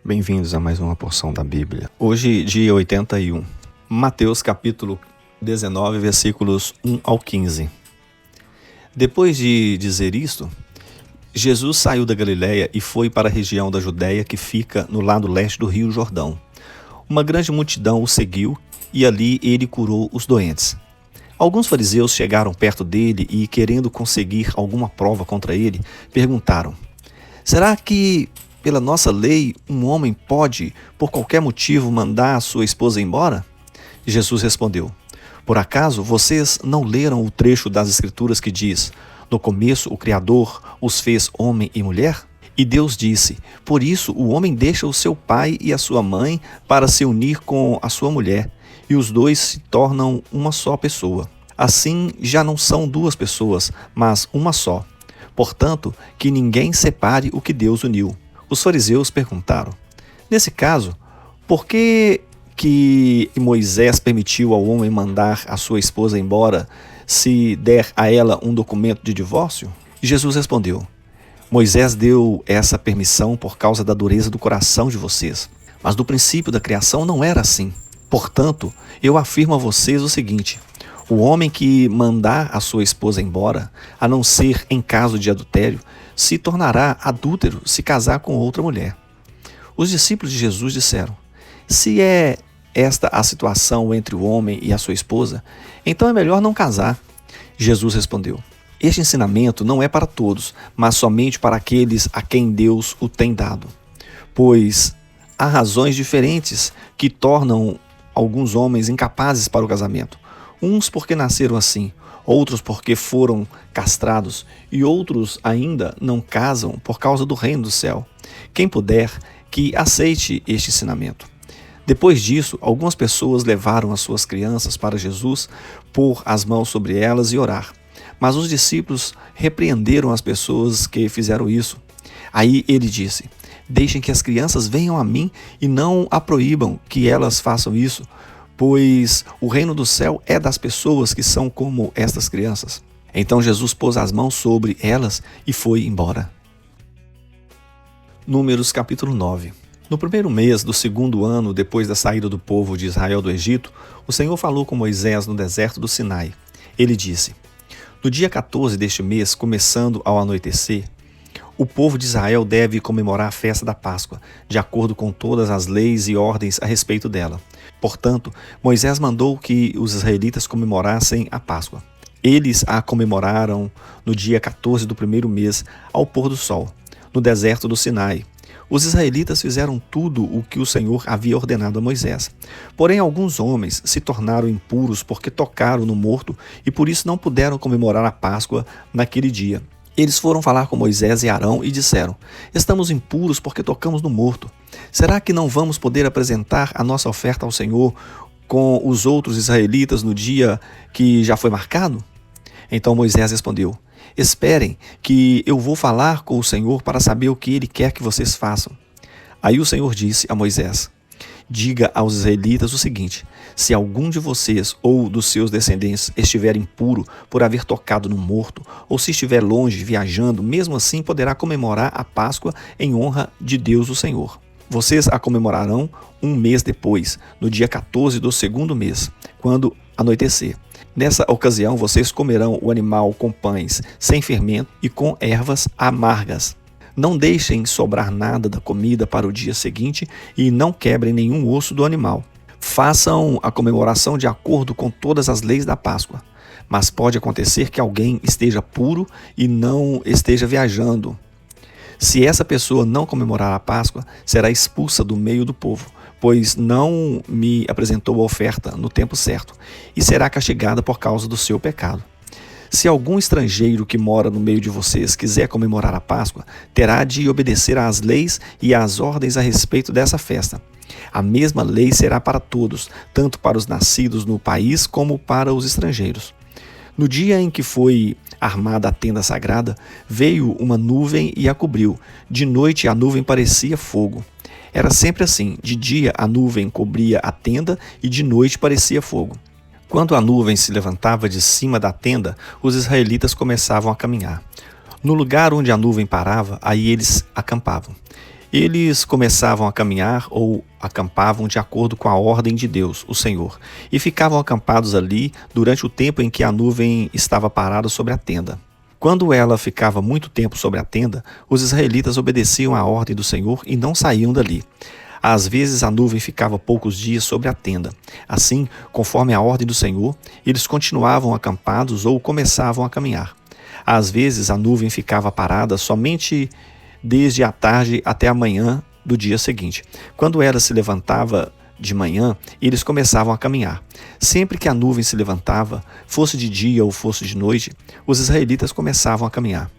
Bem-vindos a mais uma porção da Bíblia. Hoje, dia 81. Mateus capítulo 19, versículos 1 ao 15. Depois de dizer isto, Jesus saiu da Galiléia e foi para a região da Judéia que fica no lado leste do rio Jordão. Uma grande multidão o seguiu e ali ele curou os doentes. Alguns fariseus chegaram perto dele e, querendo conseguir alguma prova contra ele, perguntaram: será que, pela nossa lei, um homem pode, por qualquer motivo, mandar a sua esposa embora? Jesus respondeu: por acaso vocês não leram o trecho das Escrituras que diz: no começo o Criador os fez homem e mulher? E Deus disse: por isso o homem deixa o seu pai e a sua mãe para se unir com a sua mulher, e os dois se tornam uma só pessoa. Assim já não são duas pessoas, mas uma só. Portanto, que ninguém separe o que Deus uniu. Os fariseus perguntaram: nesse caso, por que Moisés permitiu ao homem mandar a sua esposa embora se der a ela um documento de divórcio? E Jesus respondeu: Moisés deu essa permissão por causa da dureza do coração de vocês. Mas do princípio da criação não era assim. Portanto, eu afirmo a vocês o seguinte: o homem que mandar a sua esposa embora, a não ser em caso de adultério, se tornará adúltero se casar com outra mulher. Os discípulos de Jesus disseram: se é esta a situação entre o homem e a sua esposa, então é melhor não casar. Jesus respondeu: este ensinamento não é para todos, mas somente para aqueles a quem Deus o tem dado. Pois há razões diferentes que tornam alguns homens incapazes para o casamento. Uns porque nasceram assim, outros porque foram castrados, e outros ainda não casam por causa do reino do céu. Quem puder, que aceite este ensinamento. Depois disso, algumas pessoas levaram as suas crianças para Jesus, pôr as mãos sobre elas e orar. Mas os discípulos repreenderam as pessoas que fizeram isso. Aí ele disse: deixem que as crianças venham a mim e não a proíbam que elas façam isso, pois o reino do céu é das pessoas que são como estas crianças. Então Jesus pôs as mãos sobre elas e foi embora. Números capítulo 9. No primeiro mês do segundo ano depois da saída do povo de Israel do Egito, o Senhor falou com Moisés no deserto do Sinai. Ele disse: no dia 14 deste mês, começando ao anoitecer, o povo de Israel deve comemorar a festa da Páscoa, de acordo com todas as leis e ordens a respeito dela. Portanto, Moisés mandou que os israelitas comemorassem a Páscoa. Eles a comemoraram no dia 14 do primeiro mês, ao pôr do sol, no deserto do Sinai. Os israelitas fizeram tudo o que o Senhor havia ordenado a Moisés. Porém, alguns homens se tornaram impuros porque tocaram no morto e por isso não puderam comemorar a Páscoa naquele dia. Eles foram falar com Moisés e Arão e disseram: estamos impuros porque tocamos no morto. Será que não vamos poder apresentar a nossa oferta ao Senhor com os outros israelitas no dia que já foi marcado? Então Moisés respondeu: esperem que eu vou falar com o Senhor para saber o que ele quer que vocês façam. Aí o Senhor disse a Moisés: diga aos israelitas o seguinte: se algum de vocês ou dos seus descendentes estiver impuro por haver tocado no morto, ou se estiver longe viajando, mesmo assim poderá comemorar a Páscoa em honra de Deus o Senhor. Vocês a comemorarão um mês depois, no dia 14 do segundo mês, quando anoitecer. Nessa ocasião vocês comerão o animal com pães sem fermento e com ervas amargas. Não deixem sobrar nada da comida para o dia seguinte e não quebrem nenhum osso do animal. Façam a comemoração de acordo com todas as leis da Páscoa. Mas pode acontecer que alguém esteja puro e não esteja viajando. Se essa pessoa não comemorar a Páscoa, será expulsa do meio do povo, pois não me apresentou a oferta no tempo certo, e será castigada por causa do seu pecado. Se algum estrangeiro que mora no meio de vocês quiser comemorar a Páscoa, terá de obedecer às leis e às ordens a respeito dessa festa. A mesma lei será para todos, tanto para os nascidos no país como para os estrangeiros. No dia em que foi armada a tenda sagrada, veio uma nuvem e a cobriu. De noite a nuvem parecia fogo. Era sempre assim: de dia a nuvem cobria a tenda e de noite parecia fogo. Quando a nuvem se levantava de cima da tenda, os israelitas começavam a caminhar. No lugar onde a nuvem parava, aí eles acampavam. Eles começavam a caminhar ou acampavam de acordo com a ordem de Deus, o Senhor, e ficavam acampados ali durante o tempo em que a nuvem estava parada sobre a tenda. Quando ela ficava muito tempo sobre a tenda, os israelitas obedeciam à ordem do Senhor e não saíam dali. Às vezes a nuvem ficava poucos dias sobre a tenda. Assim, conforme a ordem do Senhor, eles continuavam acampados ou começavam a caminhar. Às vezes a nuvem ficava parada somente desde a tarde até a manhã do dia seguinte. Quando ela se levantava de manhã, eles começavam a caminhar. Sempre que a nuvem se levantava, fosse de dia ou fosse de noite, os israelitas começavam a caminhar.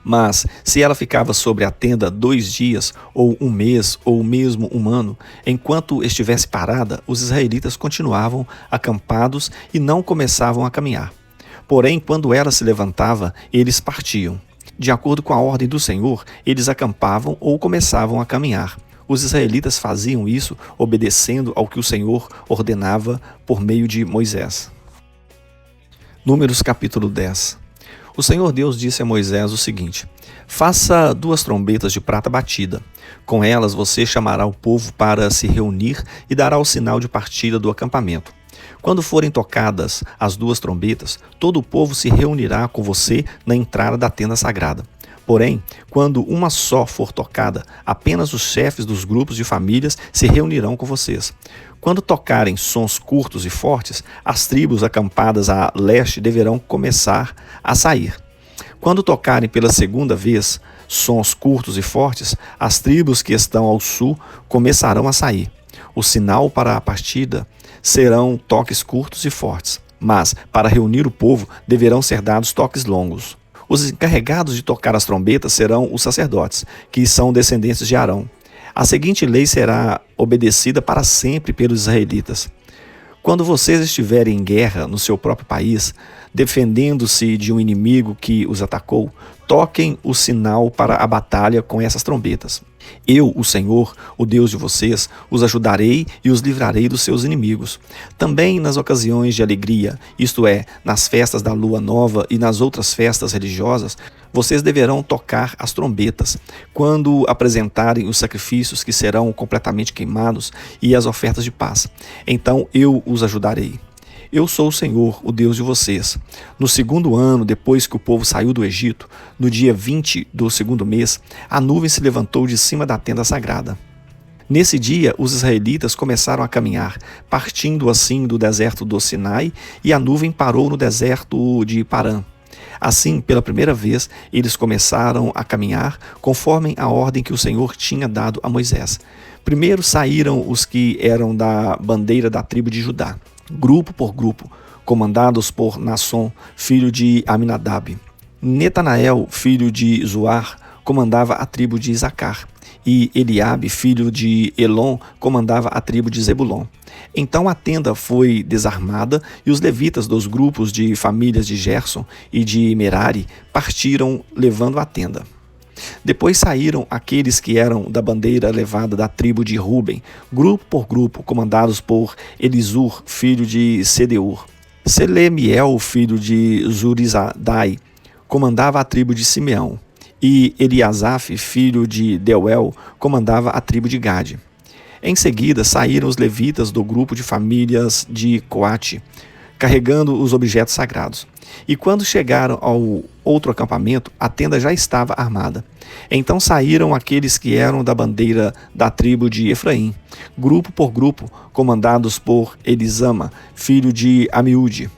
Mas, se ela ficava sobre a tenda 2 dias, ou 1 mês, ou mesmo 1 ano, enquanto estivesse parada, os israelitas continuavam acampados e não começavam a caminhar. Porém, quando ela se levantava, eles partiam. De acordo com a ordem do Senhor, eles acampavam ou começavam a caminhar. Os israelitas faziam isso obedecendo ao que o Senhor ordenava por meio de Moisés. Números capítulo 10. O Senhor Deus disse a Moisés o seguinte: faça 2 trombetas de prata batida. Com elas você chamará o povo para se reunir e dará o sinal de partida do acampamento. Quando forem tocadas as 2 trombetas, todo o povo se reunirá com você na entrada da tenda sagrada. Porém, quando uma só for tocada, apenas os chefes dos grupos de famílias se reunirão com vocês. Quando tocarem sons curtos e fortes, as tribos acampadas a leste deverão começar a sair. Quando tocarem pela segunda vez sons curtos e fortes, as tribos que estão ao sul começarão a sair. O sinal para a partida serão toques curtos e fortes, mas para reunir o povo deverão ser dados toques longos. Os encarregados de tocar as trombetas serão os sacerdotes, que são descendentes de Arão. A seguinte lei será obedecida para sempre pelos israelitas. Quando vocês estiverem em guerra no seu próprio país, defendendo-se de um inimigo que os atacou, toquem o sinal para a batalha com essas trombetas. Eu, o Senhor, o Deus de vocês, os ajudarei e os livrarei dos seus inimigos. Também nas ocasiões de alegria, isto é, nas festas da lua nova e nas outras festas religiosas, vocês deverão tocar as trombetas, quando apresentarem os sacrifícios que serão completamente queimados e as ofertas de paz. Então eu os ajudarei. Eu sou o Senhor, o Deus de vocês. No 2º ano, depois que o povo saiu do Egito, no dia 20 do 2º mês, a nuvem se levantou de cima da tenda sagrada. Nesse dia, os israelitas começaram a caminhar, partindo assim do deserto do Sinai, e a nuvem parou no deserto de Parã. Assim, pela primeira vez, eles começaram a caminhar conforme a ordem que o Senhor tinha dado a Moisés. Primeiro saíram os que eram da bandeira da tribo de Judá, grupo por grupo, comandados por Naasson, filho de Aminadab. Netanael, filho de Zoar, comandava a tribo de Isacar, e Eliabe, filho de Elon, comandava a tribo de Zebulon. Então a tenda foi desarmada e os levitas dos grupos de famílias de Gerson e de Merari partiram levando a tenda. Depois saíram aqueles que eram da bandeira levada da tribo de Ruben, grupo por grupo, comandados por Elisur, filho de Sedeur. Selemiel, filho de Zurizadai, comandava a tribo de Simeão. E Eliasaf, filho de Deuel, comandava a tribo de Gade. Em seguida saíram os levitas do grupo de famílias de Coate, carregando os objetos sagrados. E quando chegaram ao outro acampamento, a tenda já estava armada. Então saíram aqueles que eram da bandeira da tribo de Efraim, grupo por grupo, comandados por Elisama, filho de Amiúde.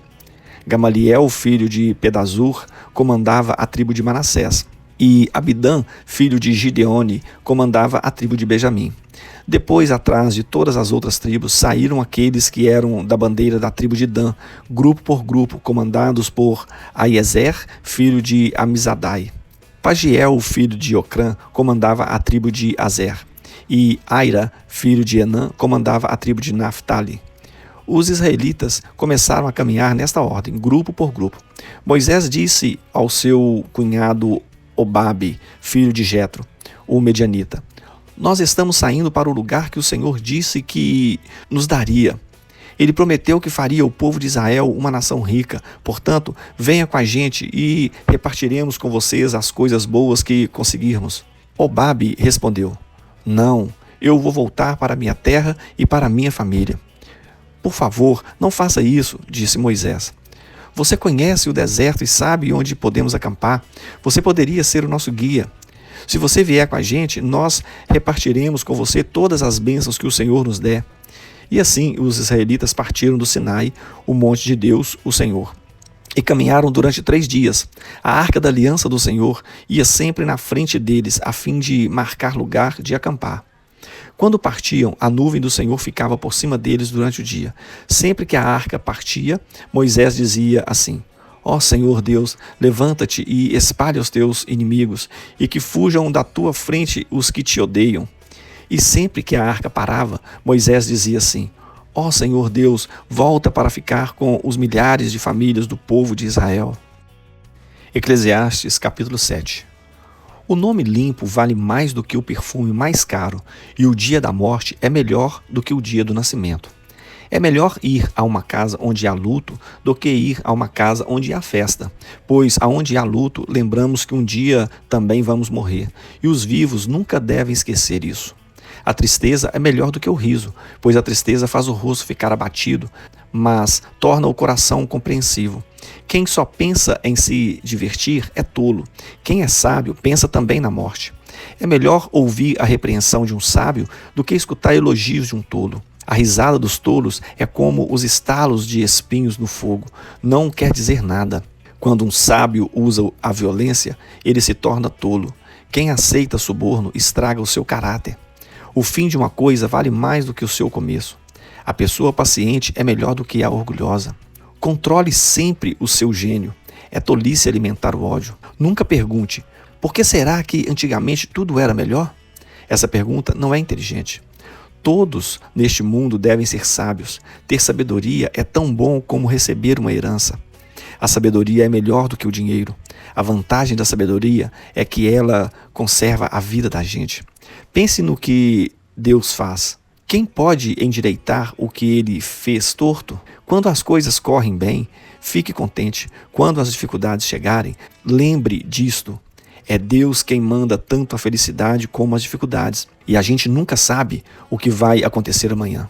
Gamaliel, filho de Pedazur, comandava a tribo de Manassés. E Abidã, filho de Gideone, comandava a tribo de Benjamim. Depois, atrás de todas as outras tribos, saíram aqueles que eram da bandeira da tribo de Dan, grupo por grupo, comandados por Aiezer, filho de Amizadai. Pagiel, filho de Ocrã, comandava a tribo de Azer. E Aira, filho de Enã, comandava a tribo de Naphtali. Os israelitas começaram a caminhar nesta ordem, grupo por grupo. Moisés disse ao seu cunhado Obabe, filho de Jetro, o medianita: nós estamos saindo para o lugar que o Senhor disse que nos daria. Ele prometeu que faria o povo de Israel uma nação rica. Portanto, venha com a gente e repartiremos com vocês as coisas boas que conseguirmos. Obabe respondeu: Não, eu vou voltar para minha terra e para minha família. Por favor, não faça isso, disse Moisés. Você conhece o deserto e sabe onde podemos acampar. Você poderia ser o nosso guia. Se você vier com a gente, nós repartiremos com você todas as bênçãos que o Senhor nos der. E assim os israelitas partiram do Sinai, o monte de Deus, o Senhor. E caminharam durante 3 dias. A arca da aliança do Senhor ia sempre na frente deles, a fim de marcar lugar de acampar. Quando partiam, a nuvem do Senhor ficava por cima deles durante o dia. Sempre que a arca partia, Moisés dizia assim: Ó Senhor Deus, levanta-te e espalha os teus inimigos, e que fujam da tua frente os que te odeiam. E sempre que a arca parava, Moisés dizia assim: Ó Senhor Deus, volta para ficar com os milhares de famílias do povo de Israel. Eclesiastes capítulo 7. O nome limpo vale mais do que o perfume mais caro, e o dia da morte é melhor do que o dia do nascimento. É melhor ir a uma casa onde há luto do que ir a uma casa onde há festa, pois aonde há luto, lembramos que um dia também vamos morrer, e os vivos nunca devem esquecer isso. A tristeza é melhor do que o riso, pois a tristeza faz o rosto ficar abatido, mas torna o coração compreensivo. Quem só pensa em se divertir é tolo. Quem é sábio pensa também na morte. É melhor ouvir a repreensão de um sábio do que escutar elogios de um tolo. A risada dos tolos é como os estalos de espinhos no fogo. Não quer dizer nada. Quando um sábio usa a violência, ele se torna tolo. Quem aceita suborno estraga o seu caráter. O fim de uma coisa vale mais do que o seu começo. A pessoa paciente é melhor do que a orgulhosa. Controle sempre o seu gênio. É tolice alimentar o ódio. Nunca pergunte: por que será que antigamente tudo era melhor? Essa pergunta não é inteligente. Todos neste mundo devem ser sábios. Ter sabedoria é tão bom como receber uma herança. A sabedoria é melhor do que o dinheiro. A vantagem da sabedoria é que ela conserva a vida da gente. Pense no que Deus faz. Quem pode endireitar o que ele fez torto? Quando as coisas correm bem, fique contente. Quando as dificuldades chegarem, lembre disto. É Deus quem manda tanto a felicidade como as dificuldades. E a gente nunca sabe o que vai acontecer amanhã.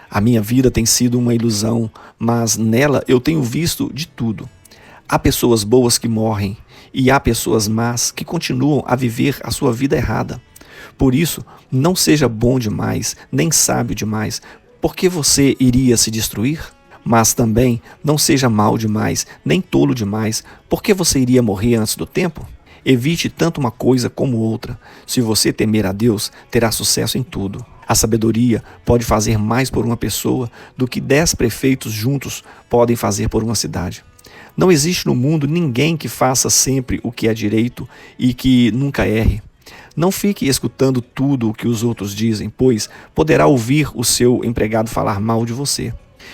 A minha vida tem sido uma ilusão, mas nela eu tenho visto de tudo. Há pessoas boas que morrem e há pessoas más que continuam a viver a sua vida errada. Por isso, não seja bom demais, nem sábio demais, porque você iria se destruir. Mas também não seja mau demais, nem tolo demais, porque você iria morrer antes do tempo. Evite tanto uma coisa como outra. Se você temer a Deus, terá sucesso em tudo. A sabedoria pode fazer mais por uma pessoa do que 10 prefeitos juntos podem fazer por uma cidade. Não existe no mundo ninguém que faça sempre o que é direito e que nunca erre. Não fique escutando tudo o que os outros dizem, pois poderá ouvir o seu empregado falar mal de você.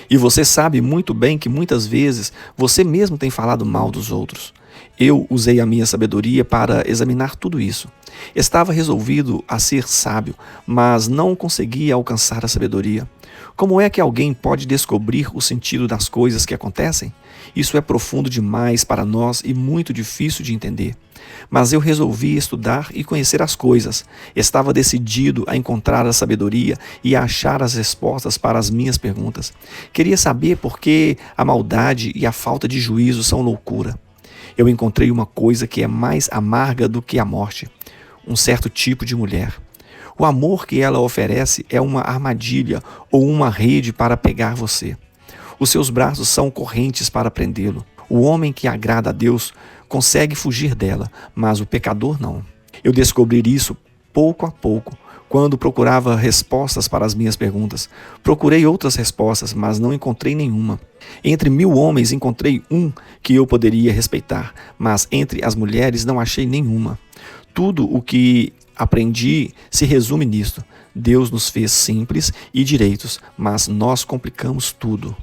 E você sabe muito bem que muitas vezes você mesmo tem falado mal dos outros. Eu usei a minha sabedoria para examinar tudo isso. Estava resolvido a ser sábio, mas não conseguia alcançar a sabedoria. Como é que alguém pode descobrir o sentido das coisas que acontecem? Isso é profundo demais para nós e muito difícil de entender. Mas eu resolvi estudar e conhecer as coisas. Estava decidido a encontrar a sabedoria e a achar as respostas para as minhas perguntas. Queria saber por que a maldade e a falta de juízo são loucura. Eu encontrei uma coisa que é mais amarga do que a morte: um certo tipo de mulher. O amor que ela oferece é uma armadilha ou uma rede para pegar você. Os seus braços são correntes para prendê-lo. O homem que agrada a Deus consegue fugir dela, mas o pecador não. Eu descobri isso pouco a pouco, quando procurava respostas para as minhas perguntas. Procurei outras respostas, mas não encontrei nenhuma. Entre 1000 homens encontrei um que eu poderia respeitar, mas entre as mulheres não achei nenhuma. Tudo o que aprendi se resume nisto: Deus nos fez simples e direitos, mas nós complicamos tudo.